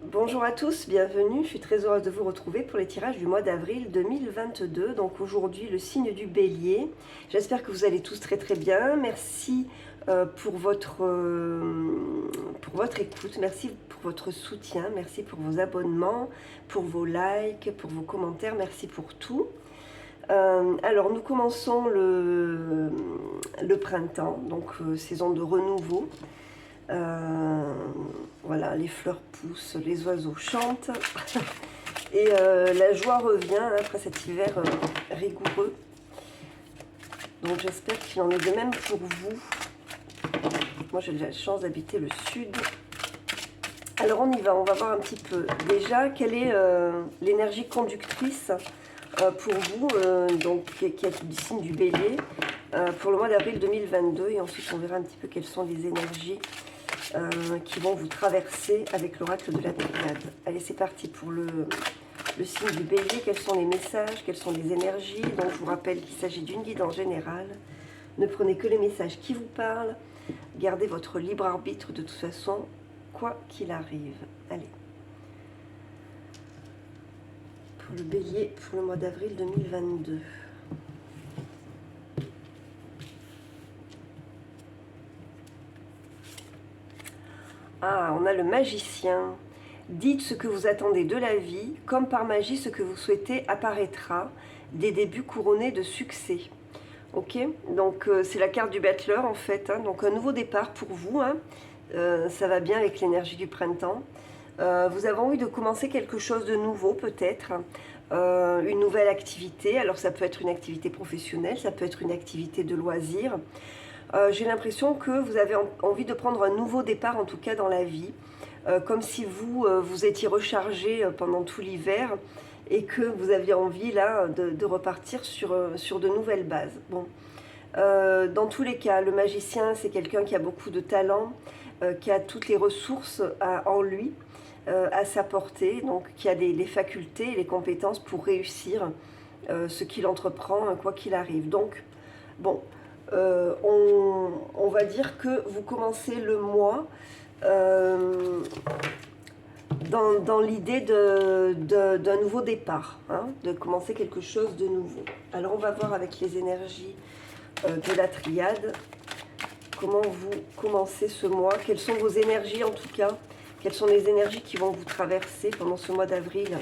Bonjour à tous, bienvenue, je suis très heureuse de vous retrouver pour les tirages du mois d'avril 2022. Donc aujourd'hui le signe du Bélier. J'espère que vous allez tous très très bien. Merci pour votre écoute, merci pour votre soutien, merci pour vos abonnements, pour vos likes, pour vos commentaires, merci pour tout. Alors nous commençons le printemps, donc saison de renouveau. Voilà, les fleurs poussent, les oiseaux chantent et la joie revient après cet hiver rigoureux. Donc j'espère qu'il en est de même pour vous. Moi j'ai la chance d'habiter le sud. Alors on y va, on va voir un petit peu. Déjà, quelle est l'énergie conductrice pour vous, donc qui est du signe du Bélier, pour le mois d'avril 2022. Et ensuite on verra un petit peu quelles sont les énergies qui vont vous traverser avec l'oracle de la Triade. Allez, c'est parti pour le signe du Bélier. Quels sont les messages, quelles sont les énergies? Donc, je vous rappelle qu'il s'agit d'une guidance générale. Ne prenez que les messages qui vous parlent. Gardez votre libre arbitre de toute façon, quoi qu'il arrive. Allez. Pour le Bélier, pour le mois d'avril 2022. Ah, on a le magicien. Dites ce que vous attendez de la vie, comme par magie ce que vous souhaitez apparaîtra, des débuts couronnés de succès. Ok, donc c'est la carte du battleur en fait, hein, donc un nouveau départ pour vous, hein. Ça va bien avec l'énergie du printemps. Vous avez envie de commencer quelque chose de nouveau peut-être, une nouvelle activité. Alors ça peut être une activité professionnelle, ça peut être une activité de loisir. J'ai l'impression que vous avez envie de prendre un nouveau départ, en tout cas dans la vie, comme si vous étiez rechargé pendant tout l'hiver et que vous aviez envie là de repartir sur de nouvelles bases. Bon. Dans tous les cas, le magicien, c'est quelqu'un qui a beaucoup de talent, qui a toutes les ressources en lui, à sa portée, donc qui a les facultés et les compétences pour réussir ce qu'il entreprend, quoi qu'il arrive. Donc, bon, on va dire que vous commencez le mois dans l'idée d'un nouveau départ, hein, de commencer quelque chose de nouveau. Alors on va voir avec les énergies de la triade comment vous commencez ce mois, quelles sont vos énergies en tout cas, quelles sont les énergies qui vont vous traverser pendant ce mois d'avril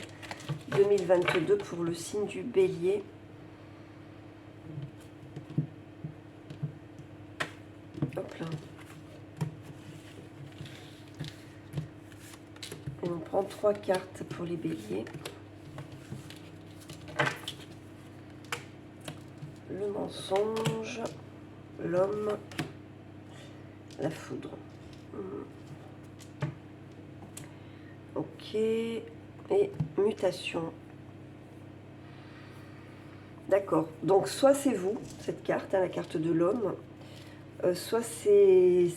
2022 pour le signe du Bélier. Hop là. Et on prend 3 cartes pour les béliers. Le mensonge, l'homme, la foudre. Ok. Et mutation. D'accord. Donc soit c'est vous, cette carte, hein, la carte de l'homme, soit c'est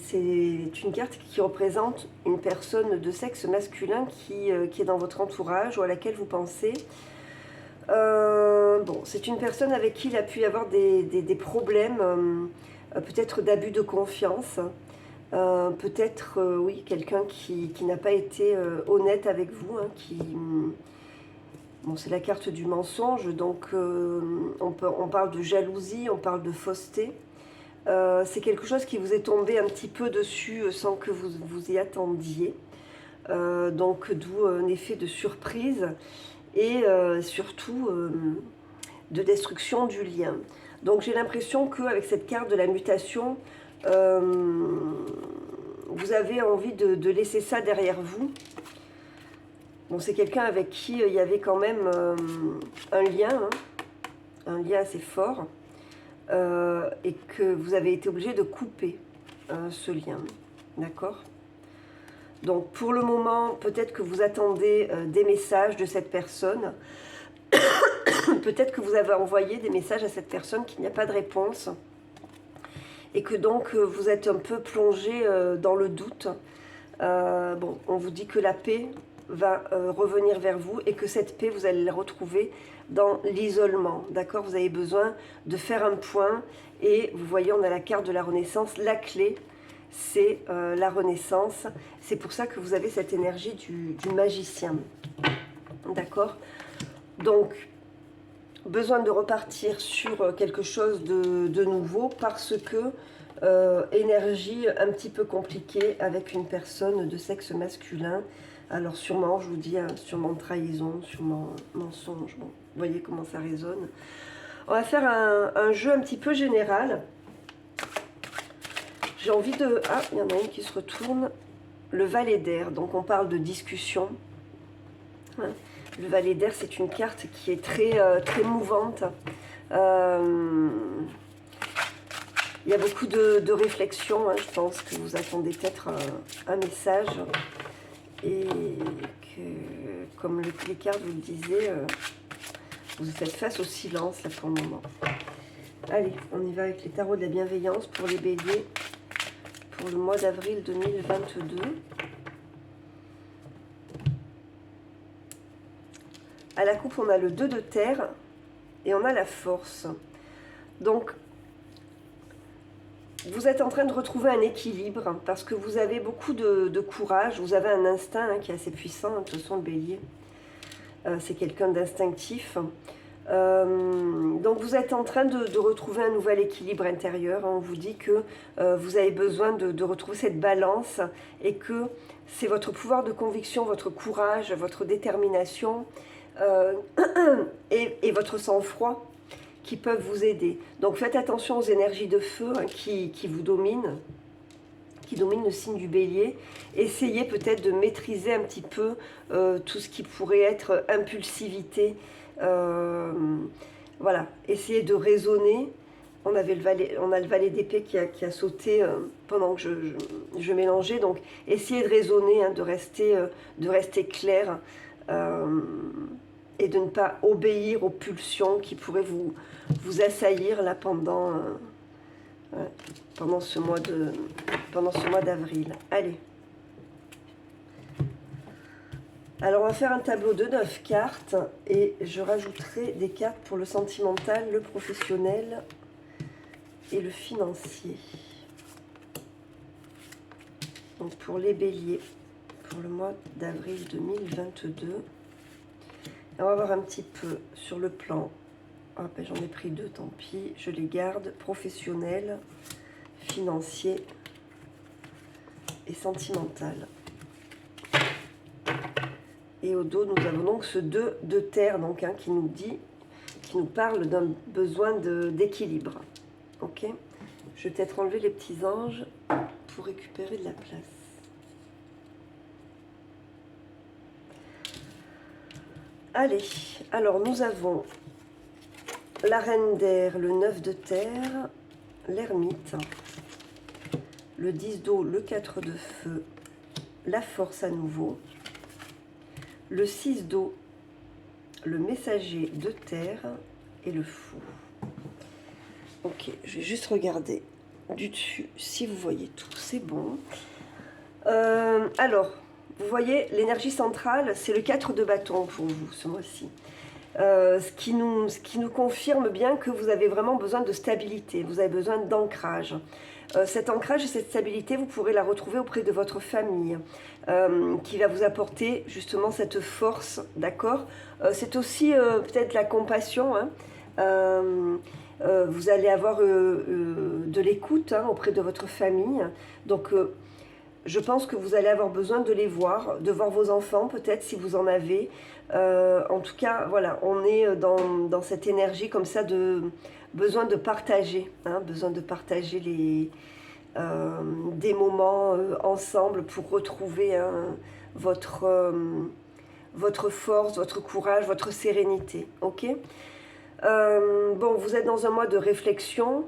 une carte qui représente une personne de sexe masculin qui est dans votre entourage ou à laquelle vous pensez. Bon, c'est une personne avec qui il a pu y avoir des problèmes, peut-être d'abus de confiance, peut-être, oui, quelqu'un qui n'a pas été honnête avec vous, hein, bon, c'est la carte du mensonge, donc on parle de jalousie, on parle de fausseté. C'est quelque chose qui vous est tombé un petit peu dessus sans que vous y attendiez. Donc d'où un effet de surprise et surtout de destruction du lien. Donc j'ai l'impression qu'avec cette carte de la mutation, vous avez envie de laisser ça derrière vous. Bon, c'est quelqu'un avec qui il y avait quand même un lien, hein, un lien assez fort. Et que vous avez été obligé de couper ce lien, d'accord? Donc pour le moment, peut-être que vous attendez des messages de cette personne, peut-être que vous avez envoyé des messages à cette personne qu'il n'y a pas de réponse, et que donc vous êtes un peu plongé dans le doute. Bon, on vous dit que la paix va revenir vers vous et que cette paix, vous allez la retrouver dans l'isolement, d'accord? Vous avez besoin de faire un point et vous voyez, on a la carte de la Renaissance, la clé, c'est la renaissance. C'est pour ça que vous avez cette énergie du magicien. D'accord? Donc, besoin de repartir sur quelque chose de nouveau parce que énergie un petit peu compliquée avec une personne de sexe masculin. Alors sûrement, je vous dis, hein, sûrement trahison, sûrement mensonge. Bon, vous voyez comment ça résonne. On va faire un jeu un petit peu général. J'ai envie de... Ah, il y en a une qui se retourne. Le valet d'air. Donc on parle de discussion. Hein. Le valet d'air, c'est une carte qui est très mouvante. Il y a beaucoup de réflexion. Hein. Je pense que vous attendez peut-être un message. Et que, comme les cartes vous le disaient, vous faites face au silence là, pour le moment. Allez, on y va avec les tarots de la bienveillance pour les béliers pour le mois d'avril 2022. À la coupe, on a le 2 de terre et on a la force. Donc, vous êtes en train de retrouver un équilibre parce que vous avez beaucoup de courage, vous avez un instinct hein, qui est assez puissant, hein, de toute façon le bélier, c'est quelqu'un d'instinctif. Donc vous êtes en train de retrouver un nouvel équilibre intérieur, hein. On vous dit que vous avez besoin de retrouver cette balance et que c'est votre pouvoir de conviction, votre courage, votre détermination et votre sang-froid qui peuvent vous aider. Donc faites attention aux énergies de feu hein, qui vous dominent, qui dominent le signe du bélier. Essayez peut-être de maîtriser un petit peu tout ce qui pourrait être impulsivité. Voilà, essayez de raisonner. On a le valet d'épée qui a sauté pendant que je mélangeais. Donc essayez de raisonner, hein, de rester clair. Et de ne pas obéir aux pulsions qui pourraient vous assaillir là pendant ce mois d'avril. Allez. Alors on va faire un tableau de 9 cartes et je rajouterai des cartes pour le sentimental, le professionnel et le financier. Donc pour les béliers, pour le mois d'avril 2022. On va voir un petit peu sur le plan. Ah ben, j'en ai pris 2, tant pis. Je les garde. Professionnel, financier et sentimental. Et au dos, nous avons donc ce 2 de terre donc, hein, qui nous parle d'un besoin d'équilibre. Ok. Je vais peut-être enlever les petits anges pour récupérer de la place. Allez, alors nous avons la reine d'air, le 9 de terre, l'ermite, le 10 d'eau, le 4 de feu, la force à nouveau, le 6 d'eau, le messager de terre et le fou. Ok, je vais juste regarder du dessus si vous voyez tout, c'est bon. Alors... Vous voyez, l'énergie centrale, c'est le 4 de bâton pour vous, ce mois-ci. Ce qui nous confirme bien que vous avez vraiment besoin de stabilité, vous avez besoin d'ancrage. Cet ancrage et cette stabilité, vous pourrez la retrouver auprès de votre famille, qui va vous apporter justement cette force, d'accord? C'est aussi peut-être la compassion, hein. Vous allez avoir de l'écoute hein, auprès de votre famille, donc... je pense que vous allez avoir besoin de les voir, de voir vos enfants peut-être si vous en avez. En tout cas, voilà, on est dans cette énergie comme ça de besoin de partager, hein, besoin de partager des moments ensemble pour retrouver hein, votre force, votre courage, votre sérénité. Ok. Bon, vous êtes dans un mois de réflexion.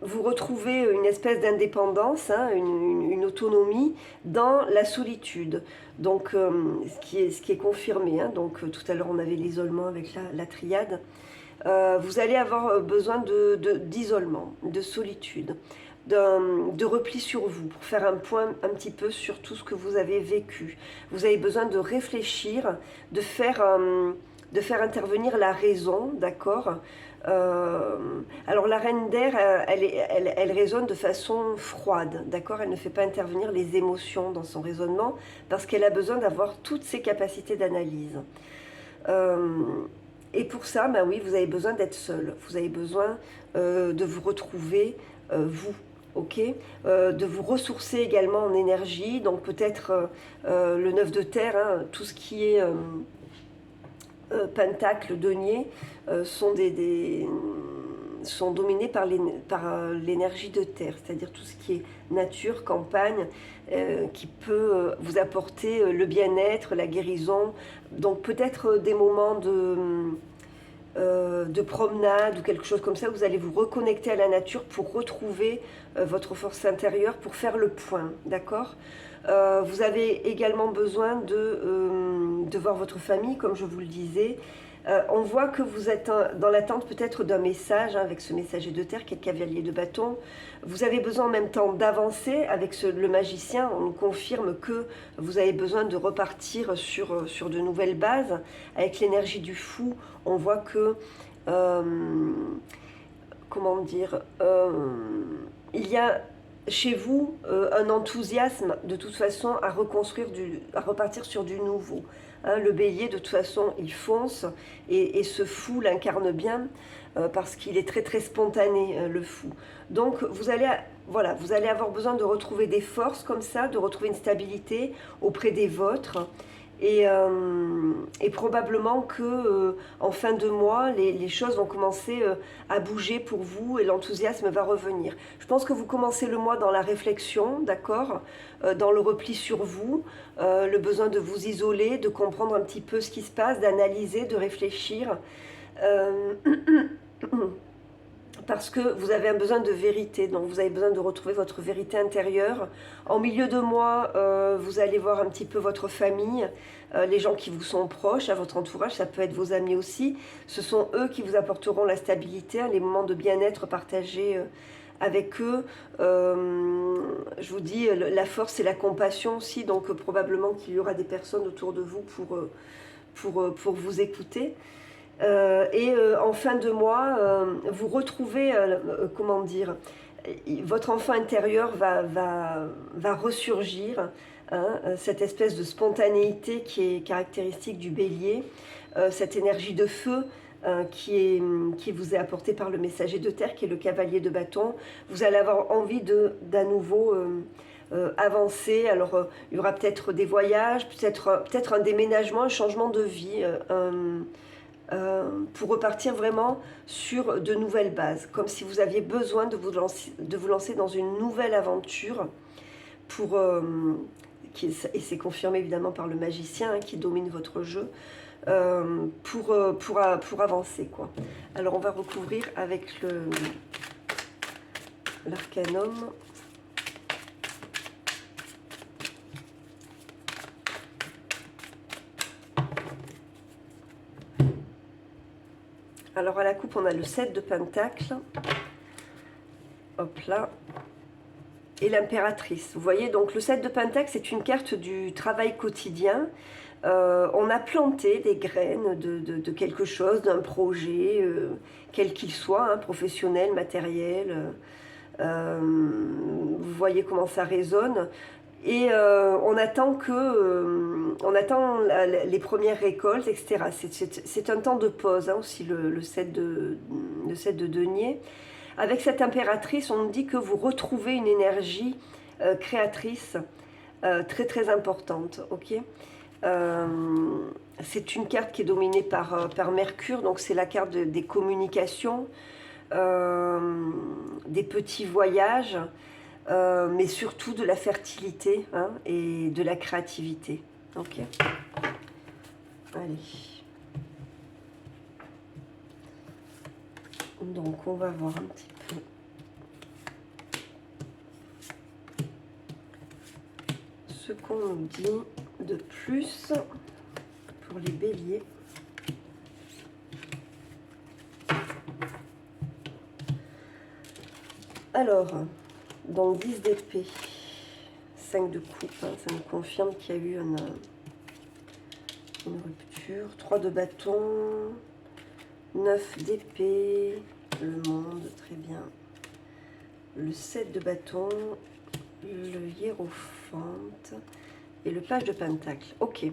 Vous retrouvez une espèce d'indépendance, hein, une autonomie dans la solitude. Donc, ce qui est confirmé. Hein, donc, tout à l'heure, on avait l'isolement avec la triade. Vous allez avoir besoin d'isolement, de solitude, de repli sur vous, pour faire un point un petit peu sur tout ce que vous avez vécu. Vous avez besoin de réfléchir, de faire de faire intervenir la raison, d'accord. Alors la reine d'air, elle raisonne de façon froide, d'accord. Elle ne fait pas intervenir les émotions dans son raisonnement parce qu'elle a besoin d'avoir toutes ses capacités d'analyse. Et pour ça, bah oui, vous avez besoin d'être seul. Vous avez besoin de vous retrouver, vous, ok, de vous ressourcer également en énergie. Donc peut-être le 9 de terre, hein, tout ce qui est pentacle, denier, sont dominés par l'énergie de terre, c'est-à-dire tout ce qui est nature, campagne, qui peut vous apporter le bien-être, la guérison. Donc peut-être des moments de promenade ou quelque chose comme ça, vous allez vous reconnecter à la nature pour retrouver votre force intérieure, pour faire le point, d'accord. Vous avez également besoin de voir votre famille, comme je vous le disais. On voit que vous êtes dans l'attente peut-être d'un message, hein, avec ce messager de terre qui est le cavalier de bâton. Vous avez besoin en même temps d'avancer avec le magicien. On nous confirme que vous avez besoin de repartir sur de nouvelles bases. Avec l'énergie du fou, on voit que, comment dire, il y a chez vous un enthousiasme de toute façon à reconstruire, à repartir sur du nouveau. Hein, le bélier, de toute façon, il fonce et ce fou l'incarne bien parce qu'il est très très spontané, le fou. Donc voilà, vous allez avoir besoin de retrouver des forces comme ça, de retrouver une stabilité auprès des vôtres. Et probablement que en fin de mois, les choses vont commencer à bouger pour vous et l'enthousiasme va revenir. Je pense que vous commencez le mois dans la réflexion, d'accord, dans le repli sur vous, le besoin de vous isoler, de comprendre un petit peu ce qui se passe, d'analyser, de réfléchir. Parce que vous avez un besoin de vérité, donc vous avez besoin de retrouver votre vérité intérieure. En milieu de mois, vous allez voir un petit peu votre famille, les gens qui vous sont proches, à votre entourage, ça peut être vos amis aussi. Ce sont eux qui vous apporteront la stabilité, hein, les moments de bien-être partagés avec eux. Je vous dis, la force et la compassion aussi, donc probablement qu'il y aura des personnes autour de vous pour vous écouter. En fin de mois, vous retrouvez, comment dire, votre enfant intérieur va ressurgir, hein, cette espèce de spontanéité qui est caractéristique du bélier, cette énergie de feu qui vous est apportée par le messager de terre, qui est le cavalier de bâton. Vous allez avoir envie d'à nouveau avancer. Alors, il y aura peut-être des voyages, peut-être un déménagement, un changement de vie, pour repartir vraiment sur de nouvelles bases, comme si vous aviez besoin de vous lancer dans une nouvelle aventure et c'est confirmé évidemment par le magicien, hein, qui domine votre jeu, pour avancer, quoi. Alors on va recouvrir avec l'arcanum. Alors à la coupe, on a le 7 de Pentacle. Hop là. Et l'impératrice. Vous voyez, donc le 7 de Pentacle, c'est une carte du travail quotidien. On a planté des graines de quelque chose, d'un projet, quel qu'il soit, hein, professionnel, matériel. Vous voyez comment ça résonne. Et on attend les premières récoltes, etc. C'est un temps de pause, hein, aussi, le 7 de denier. Avec cette impératrice, on nous dit que vous retrouvez une énergie créatrice très très importante. Ok. C'est une carte qui est dominée par Mercure, donc c'est la carte des communications, des petits voyages, mais surtout de la fertilité, hein, et de la créativité. Ok. Allez. Donc on va voir un petit peu ce qu'on nous dit de plus pour les béliers. Alors, dans 10 d'épée, 5 de coupe, hein, ça nous confirme qu'il y a eu Une rupture. 3 de bâton. 9 d'épée. Le monde, très bien. Le 7 de bâton. Le hiérophante. Et le page de pentacle. Ok.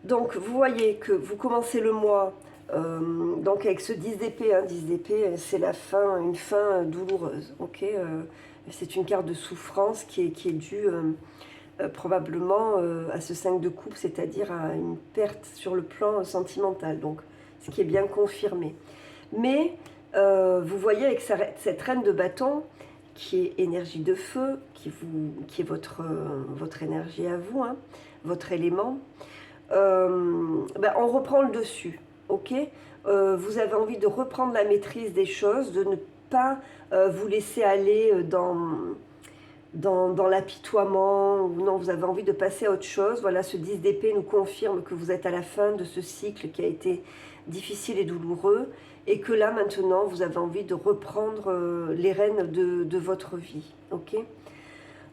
Donc, vous voyez que vous commencez le mois... donc avec ce 10 d'épée, hein, 10 d'épée, c'est la fin, une fin douloureuse, ok, c'est une carte de souffrance qui est due probablement à ce 5 de coupe, c'est-à-dire à une perte sur le plan sentimental, donc ce qui est bien confirmé. Mais vous voyez avec cette reine de bâton, qui est énergie de feu, qui est votre énergie à vous, hein, votre élément, on reprend le dessus. Ok, vous avez envie de reprendre la maîtrise des choses, de ne pas vous laisser aller dans l'apitoiement, ou non, vous avez envie de passer à autre chose. Voilà, ce 10 d'épée nous confirme que vous êtes à la fin de ce cycle qui a été difficile et douloureux, et que là, maintenant, vous avez envie de reprendre les rênes de votre vie. Ok,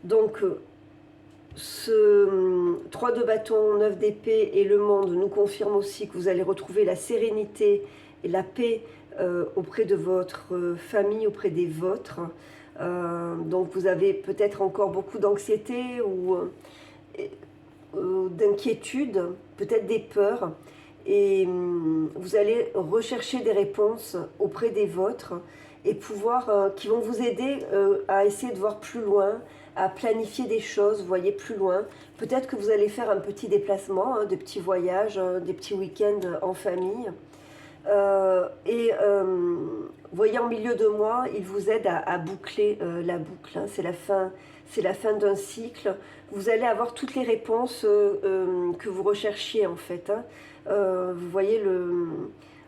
donc... ce 3 de bâton, 9 d'épée et le monde nous confirme aussi que vous allez retrouver la sérénité et la paix auprès de votre famille, auprès des vôtres. Donc vous avez peut-être encore beaucoup d'anxiété ou d'inquiétude, peut-être des peurs. Et vous allez rechercher des réponses auprès des vôtres et qui vont vous aider à essayer de voir plus loin, à planifier des choses, vous voyez, plus loin. Peut-être que vous allez faire un petit déplacement, hein, des petits voyages, des petits week-ends en famille. Vous voyez, en milieu de mois, il vous aide à boucler la boucle. Hein. C'est la fin d'un cycle. Vous allez avoir toutes les réponses que vous recherchiez, en fait. Hein. Vous voyez,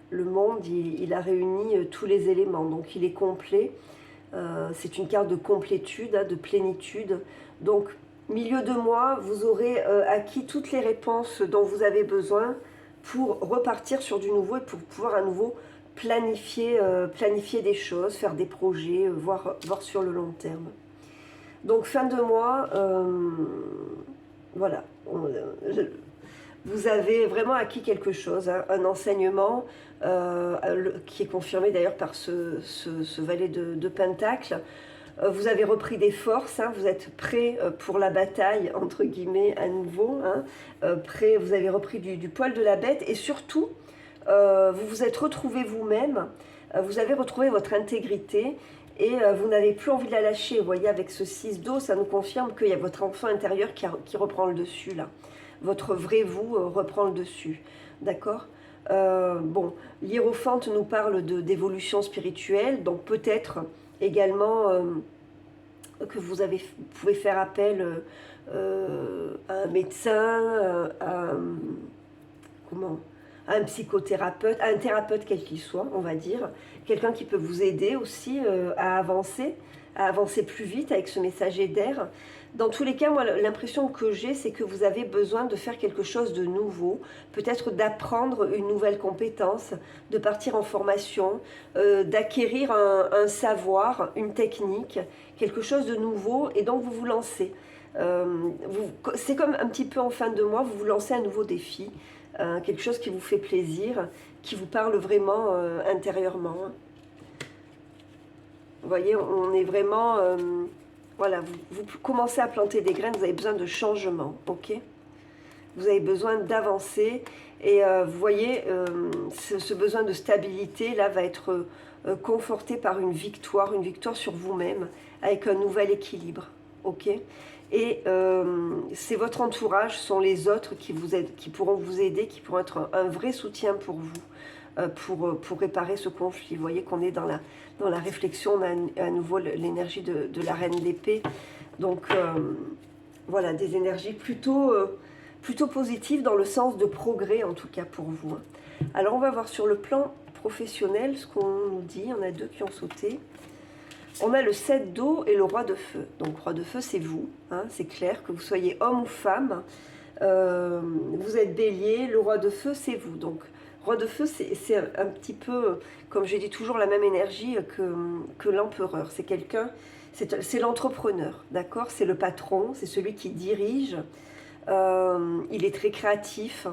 le monde, il a réuni tous les éléments, donc il est complet. C'est une carte de complétude, hein, de plénitude. Donc, milieu de mois, vous aurez acquis toutes les réponses dont vous avez besoin pour repartir sur du nouveau et pour pouvoir à nouveau planifier des choses, faire des projets, voir sur le long terme. Donc, fin de mois, voilà. Vous avez vraiment acquis quelque chose, hein, un enseignement qui est confirmé d'ailleurs par ce valet de Pentacle. Vous avez repris des forces, hein, vous êtes prêt pour la bataille, entre guillemets, à nouveau. Hein, vous avez repris du poil de la bête et surtout, vous vous êtes retrouvé vous-même, vous avez retrouvé votre intégrité et vous n'avez plus envie de la lâcher. Vous voyez, avec ce 6 d'eau, ça nous confirme qu'il y a votre enfant intérieur qui reprend le dessus, là. Votre vrai vous reprend le dessus, d'accord. Bon, l'hiérophante nous parle d'évolution spirituelle, donc peut-être également que vous pouvez faire appel à un médecin, à un psychothérapeute, à un thérapeute quel qu'il soit, on va dire, quelqu'un qui peut vous aider aussi à avancer plus vite avec ce messager d'air. Dans tous les cas, moi, l'impression que j'ai, c'est que vous avez besoin de faire quelque chose de nouveau, peut-être d'apprendre une nouvelle compétence, de partir en formation, d'acquérir un savoir, une technique, quelque chose de nouveau, et donc vous vous lancez. C'est comme un petit peu en fin de mois, vous vous lancez un nouveau défi, quelque chose qui vous fait plaisir, qui vous parle vraiment intérieurement. Vous voyez, on est vraiment... voilà, vous commencez à planter des graines, vous avez besoin de changement, ok? Vous avez besoin d'avancer et vous voyez, ce besoin de stabilité, là, va être conforté par une victoire sur vous-même, avec un nouvel équilibre, ok? Et c'est votre entourage, sont les autres qui pourront vous aider, qui pourront être un vrai soutien pour vous, pour réparer ce conflit. Vous voyez qu'on est dans la réflexion, on a à nouveau l'énergie de la reine d'épée. Donc voilà, des énergies plutôt positives dans le sens de progrès, en tout cas pour vous. Alors on va voir sur le plan professionnel ce qu'on nous dit. On a deux qui ont sauté. On a le 7 d'eau et le roi de feu. Donc roi de feu, c'est vous, hein, c'est clair, que vous soyez homme ou femme. Vous êtes bélier, le roi de feu, c'est vous. Donc roi de feu, c'est un petit peu, comme j'ai dit, toujours la même énergie que l'empereur. C'est quelqu'un, c'est l'entrepreneur, d'accord? C'est le patron, c'est celui qui dirige. Il est très créatif.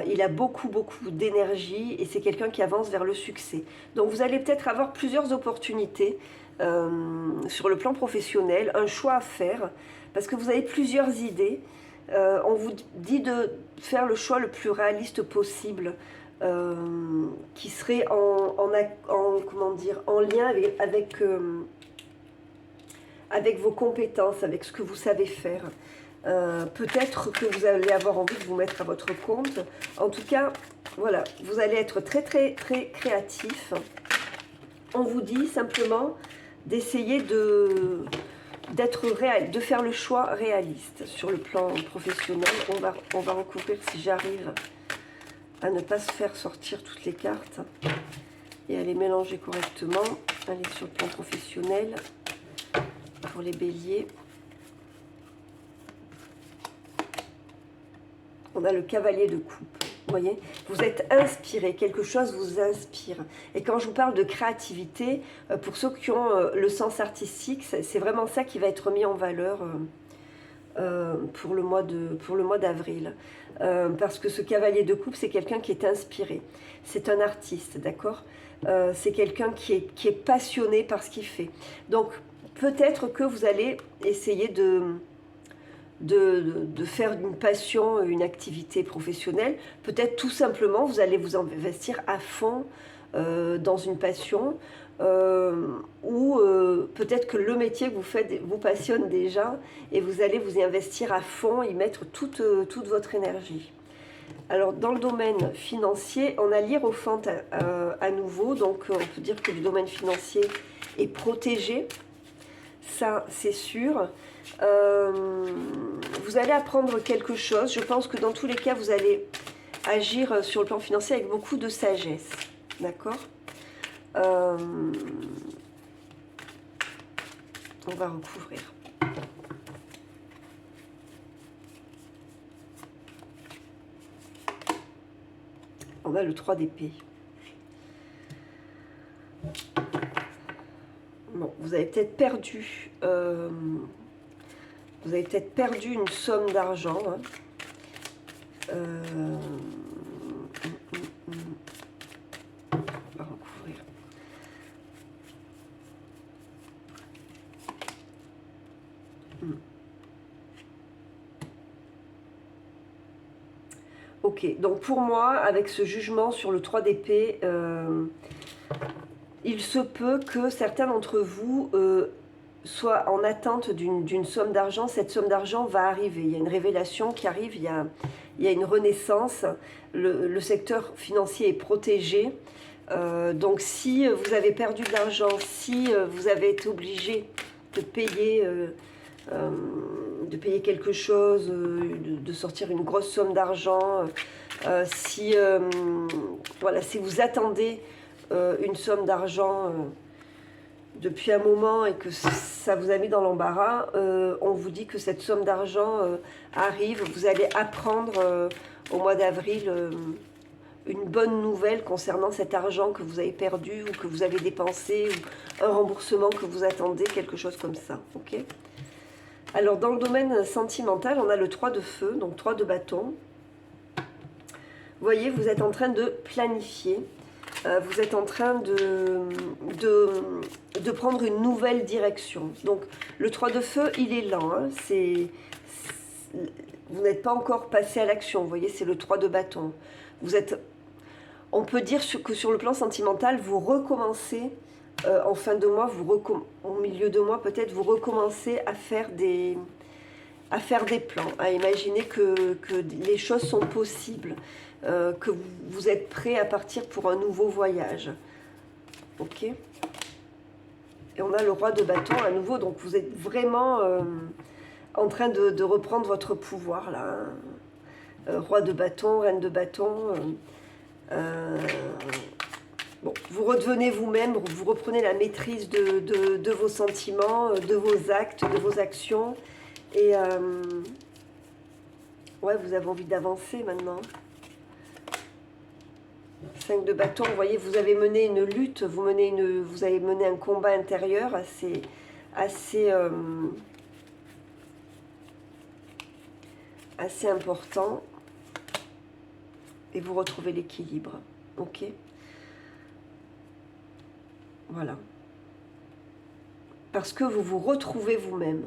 Il a beaucoup d'énergie et c'est quelqu'un qui avance vers le succès. Donc vous allez peut-être avoir plusieurs opportunités sur le plan professionnel, un choix à faire, parce que vous avez plusieurs idées. On vous dit de faire le choix le plus réaliste possible, qui serait comment dire, en lien avec vos compétences, avec ce que vous savez faire. Peut-être que vous allez avoir envie de vous mettre à votre compte. En tout cas, voilà, vous allez être très créatif. On vous dit simplement d'essayer de faire le choix réaliste sur le plan professionnel. On va recouvrir si j'arrive à ne pas se faire sortir toutes les cartes et à les mélanger correctement. Allez, sur le plan professionnel, pour les béliers. On a le cavalier de coupe, vous voyez, vous êtes inspiré, quelque chose vous inspire. Et quand je vous parle de créativité, pour ceux qui ont le sens artistique, c'est vraiment ça qui va être mis en valeur pour le mois d'avril. Parce que ce cavalier de coupe, c'est quelqu'un qui est inspiré. C'est un artiste, d'accord? C'est quelqu'un qui est passionné par ce qu'il fait. Donc, peut-être que vous allez essayer de faire d'une passion une activité professionnelle. Peut-être tout simplement, vous allez vous investir à fond dans une passion, ou peut-être que le métier que vous faites vous passionne déjà et vous allez vous y investir à fond, y mettre toute votre énergie. Alors, dans le domaine financier, on a l'hiérophante à nouveau, donc on peut dire que le domaine financier est protégé, ça c'est sûr. Vous allez apprendre quelque chose. Je pense que dans tous les cas, vous allez agir sur le plan financier avec beaucoup de sagesse. D'accord? On va recouvrir. On a le 3 d'épée. Bon, vous avez peut-être perdu... Vous avez peut-être perdu une somme d'argent. Hein. On va recouvrir. Ok, donc pour moi, avec ce jugement sur le 3 d'épée, il se peut que certains d'entre vous soit en attente d'une somme d'argent. Cette somme d'argent va arriver. Il y a une révélation qui arrive, il y a une renaissance. Le secteur financier est protégé. Donc si vous avez perdu de l'argent, si vous avez été obligé de payer quelque chose, de sortir une grosse somme d'argent, si vous attendez une somme d'argent depuis un moment et que ça vous a mis dans l'embarras, on vous dit que cette somme d'argent arrive. Vous allez apprendre au mois d'avril une bonne nouvelle concernant cet argent que vous avez perdu ou que vous avez dépensé, ou un remboursement que vous attendez, quelque chose comme ça. Ok ? Alors dans le domaine sentimental, on a le 3 de feu, donc 3 de bâton. Vous voyez, vous êtes en train de planifier. Vous êtes en train de prendre une nouvelle direction. Donc le 3 de feu, il est lent. Hein, vous n'êtes pas encore passé à l'action. Vous voyez, c'est le 3 de bâton. On peut dire que sur le plan sentimental, vous recommencez en fin de mois, au milieu de mois peut-être, vous recommencez à faire des plans, à imaginer que les choses sont possibles. Que vous êtes prêt à partir pour un nouveau voyage. Ok ? Et on a le roi de bâton à nouveau, donc vous êtes vraiment en train de reprendre votre pouvoir là. Roi de bâton, reine de bâton. Bon, vous redevenez vous-même, vous reprenez la maîtrise de vos sentiments, de vos actes, de vos actions. Et ouais, vous avez envie d'avancer maintenant. 5 de bâton, vous voyez, vous avez mené une lutte, vous avez mené un combat intérieur assez important. et vous retrouvez l'équilibre. Ok? Voilà. Parce que vous vous retrouvez vous-même.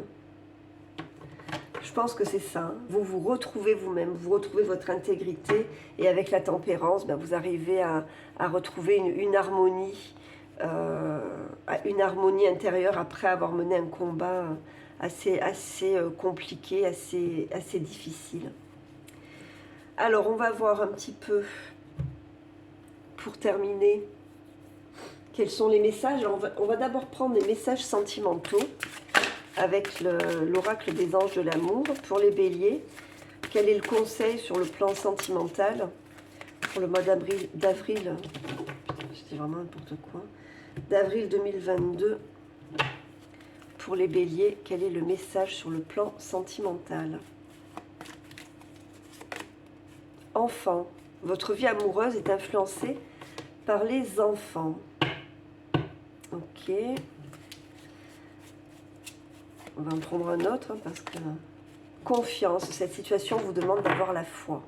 Je pense que c'est ça. Hein. Vous vous retrouvez vous-même, vous retrouvez votre intégrité et avec la tempérance, ben, vous arrivez à retrouver une harmonie intérieure après avoir mené un combat assez compliqué, assez difficile. Alors, on va voir un petit peu, pour terminer, quels sont les messages. Alors, on va d'abord prendre les messages sentimentaux avec l'oracle des anges de l'amour pour les béliers. Quel est le conseil sur le plan sentimental pour le mois d'avril, je dis vraiment n'importe quoi, d'avril 2022 pour les béliers? Quel est le message sur le plan sentimental? Enfant, votre vie amoureuse est influencée par les enfants. Ok. On va en prendre un autre, hein, parce que... Confiance, cette situation vous demande d'avoir la foi.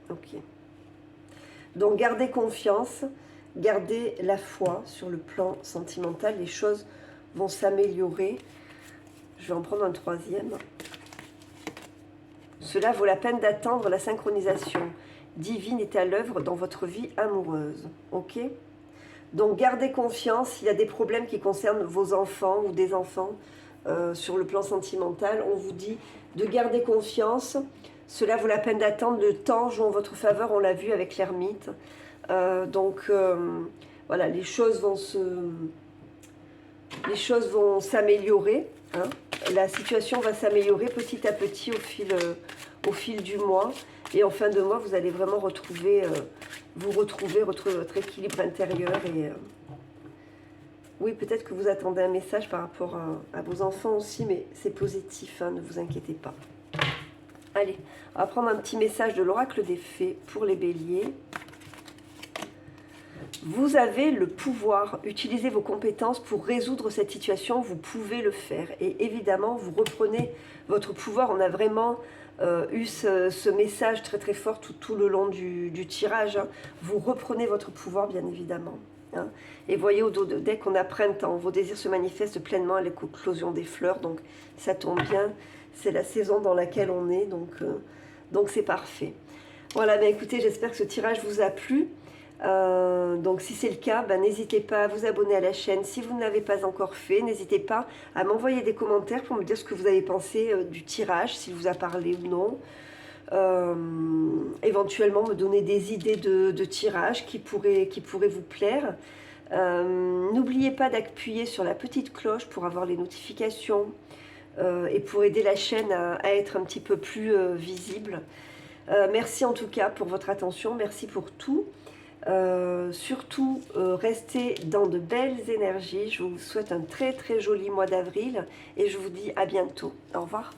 Ok. Donc gardez confiance, gardez la foi sur le plan sentimental, les choses vont s'améliorer. Je vais en prendre un troisième. Cela vaut la peine d'attendre, la synchronisation divine est à l'œuvre dans votre vie amoureuse. Ok? Donc gardez confiance, s'il y a des problèmes qui concernent vos enfants ou des enfants sur le plan sentimental, on vous dit de garder confiance. Cela vaut la peine d'attendre, le temps joue en votre faveur, on l'a vu avec l'ermite. Voilà, les choses vont s'améliorer. Hein. La situation va s'améliorer petit à petit au fil du mois. Et en fin de mois, vous allez vraiment retrouver votre équilibre intérieur. Et oui, peut-être que vous attendez un message par rapport à vos enfants aussi, mais c'est positif, hein, ne vous inquiétez pas. Allez, on va prendre un petit message de l'oracle des fées pour les béliers. Vous avez le pouvoir, utilisez vos compétences pour résoudre cette situation, vous pouvez le faire. Et évidemment, vous reprenez votre pouvoir. On a vraiment eu ce message très très fort tout le long du tirage. Hein. Vous reprenez votre pouvoir, bien évidemment. Hein. Et voyez, dès qu'on a printemps, vos désirs se manifestent pleinement à l'éclosion des fleurs. Donc ça tombe bien, c'est la saison dans laquelle on est, donc c'est parfait. Voilà, ben écoutez, j'espère que ce tirage vous a plu. Donc si c'est le cas, ben, n'hésitez pas à vous abonner à la chaîne. Si vous ne l'avez pas encore fait, n'hésitez pas à m'envoyer des commentaires pour me dire ce que vous avez pensé du tirage, s'il vous a parlé ou non. Éventuellement me donner des idées de tirage qui pourraient vous plaire. N'oubliez pas d'appuyer sur la petite cloche pour avoir les notifications et pour aider la chaîne à être un petit peu plus visible. Merci en tout cas pour votre attention, merci pour tout. Surtout, restez dans de belles énergies. Je vous souhaite un très très joli mois d'avril et je vous dis à bientôt. Au revoir.